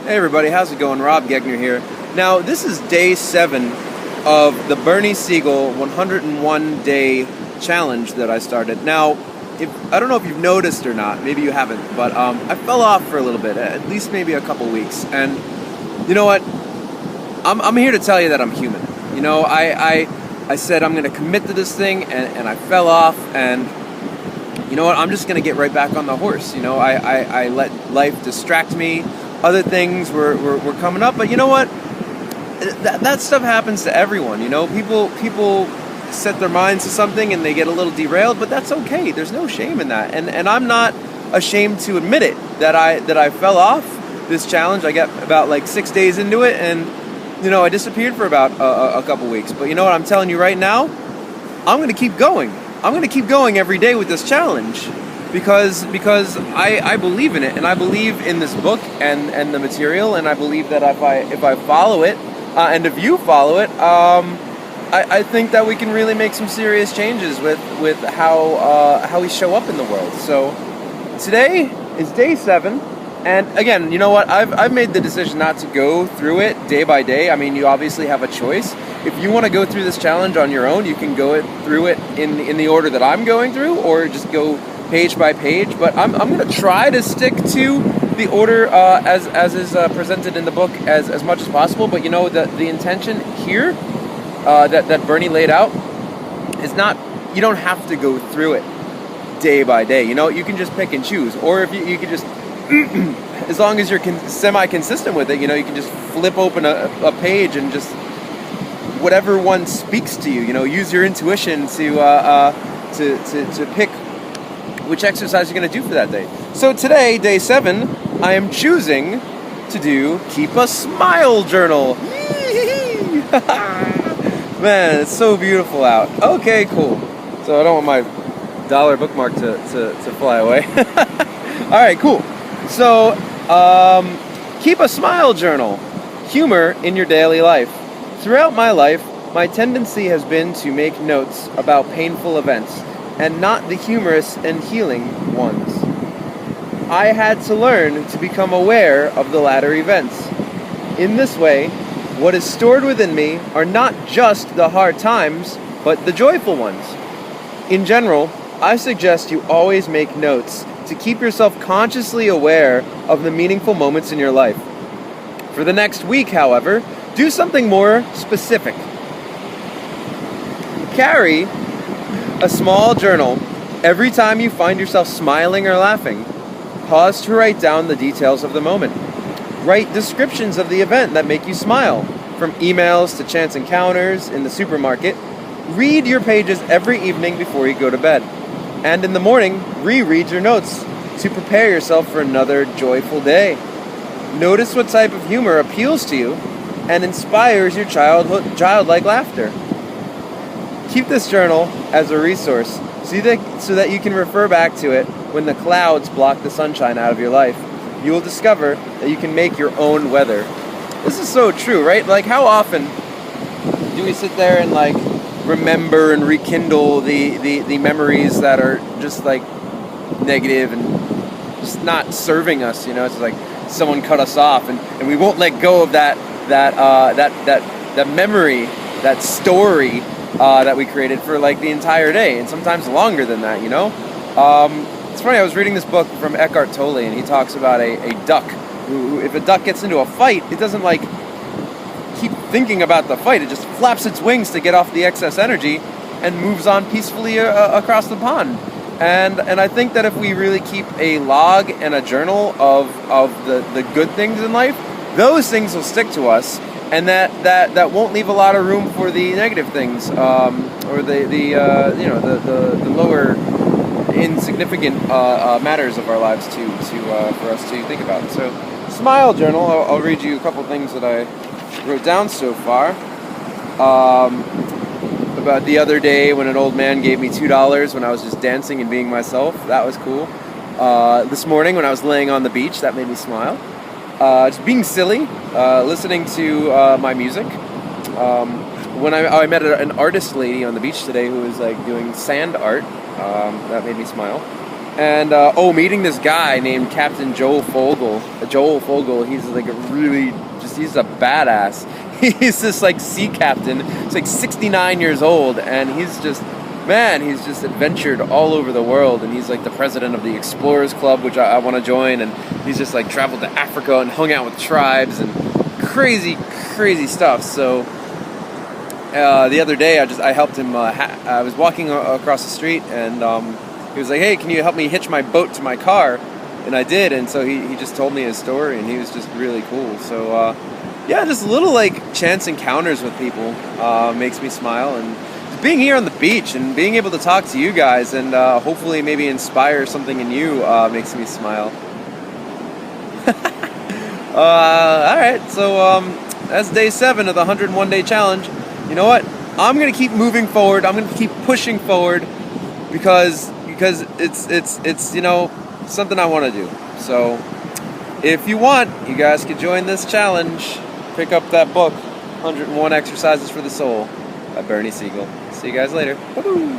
Hey everybody, how's it going? Rob Gegner here. Now, this is day 7 of the Bernie Siegel 101 day challenge that I started. Now, I don't know if you've noticed or not, maybe you haven't, but I fell off for a little bit, at least maybe a couple weeks. And you know what? I'm here to tell you that I'm human. You know, I said I'm going to commit to this thing, and I fell off, and you know what? I'm just going to get right back on the horse. You know, I let life distract me. Other things were coming up, but you know what? That stuff happens to everyone. You know, people set their minds to something and they get a little derailed, but that's okay. There's no shame in that, and I'm not ashamed to admit it that I fell off this challenge. I got about like 6 days into it, and you know I disappeared for about a couple weeks. But you know what? I'm telling you right now, I'm going to keep going. I'm going to keep going every day with this challenge. Because I believe in it, and I believe in this book and the material, and I believe that if I follow it, and if you follow it, I think that we can really make some serious changes with how we show up in the world. So today is day 7, and again, you know what? I've made the decision not to go through it day by day. I mean, you obviously have a choice. If you want to go through this challenge on your own, you can go through it in the order that I'm going through, or just go page by page, but I'm going to try to stick to the order as is presented in the book as much as possible. But you know, the intention here that Bernie laid out is not, you don't have to go through it day by day. You know, you can just pick and choose, or if you could just as long as you're semi-consistent with it, you know, you can just flip open a page and just whatever one speaks to you. You know, use your intuition to pick which exercise you're going to do for that day. So today, day 7, I am choosing to do Keep a Smile Journal. Man, it's so beautiful out. Okay, cool. So I don't want my dollar bookmark to fly away. All right, cool. So, Keep a Smile Journal. Humor in your daily life. Throughout my life, my tendency has been to make notes about painful events, and not the humorous and healing ones. I had to learn to become aware of the latter events. In this way, what is stored within me are not just the hard times, but the joyful ones. In general, I suggest you always make notes to keep yourself consciously aware of the meaningful moments in your life. For the next week, however, do something more specific. Carry a small journal every time you find yourself smiling or laughing. Pause to write down the details of the moment. Write descriptions of the event that make you smile, from emails to chance encounters in the supermarket. Read your pages every evening before you go to bed. And in the morning, reread your notes to prepare yourself for another joyful day. Notice what type of humor appeals to you and inspires your childlike laughter. Keep this journal as a resource so that you can refer back to it when the clouds block the sunshine out of your life. You will discover that you can make your own weather. This is so true, right? Like, how often do we sit there and like remember and rekindle the memories that are just like negative and just not serving us? You know, it's like someone cut us off, and we won't let go of that memory, that story that we created for like the entire day, and sometimes longer than that, you know? It's funny, I was reading this book from Eckhart Tolle, and he talks about a duck who, if a duck gets into a fight, it doesn't like keep thinking about the fight, it just flaps its wings to get off the excess energy and moves on peacefully across the pond. And I think that if we really keep a log and a journal of the good things in life, those things will stick to us, and that won't leave a lot of room for the negative things, or the lower insignificant matters of our lives for us to think about. So, Smile Journal. I'll read you a couple things that I wrote down so far. About the other day when an old man gave me $2 when I was just dancing and being myself. That was cool. This morning when I was laying on the beach, that made me smile. Just being silly, listening to my music. When I met an artist lady on the beach today who was like doing sand art, that made me smile. And meeting this guy named Captain Joel Fogel. Joel Fogel, he's like he's a badass. He's this like sea captain. He's like 69 years old, and he's just adventured all over the world, and he's like the president of the Explorers Club, which I want to join, and he's just like traveled to Africa and hung out with tribes and crazy stuff. So the other day I helped him. I was walking across the street, and he was like, "Hey, can you help me hitch my boat to my car?" And I did, and so he just told me his story, and he was just really cool. So yeah, just little like chance encounters with people makes me smile, and being here on the beach and being able to talk to you guys and hopefully maybe inspire something in you makes me smile. Alright, so that's day 7 of the 101 day challenge. You know what? I'm going to keep moving forward. I'm going to keep pushing forward because it's you know, something I want to do. So if you want, you guys could join this challenge. Pick up that book, 101 Exercises for the Soul by Bernie Siegel. See you guys later. Woo-hoo.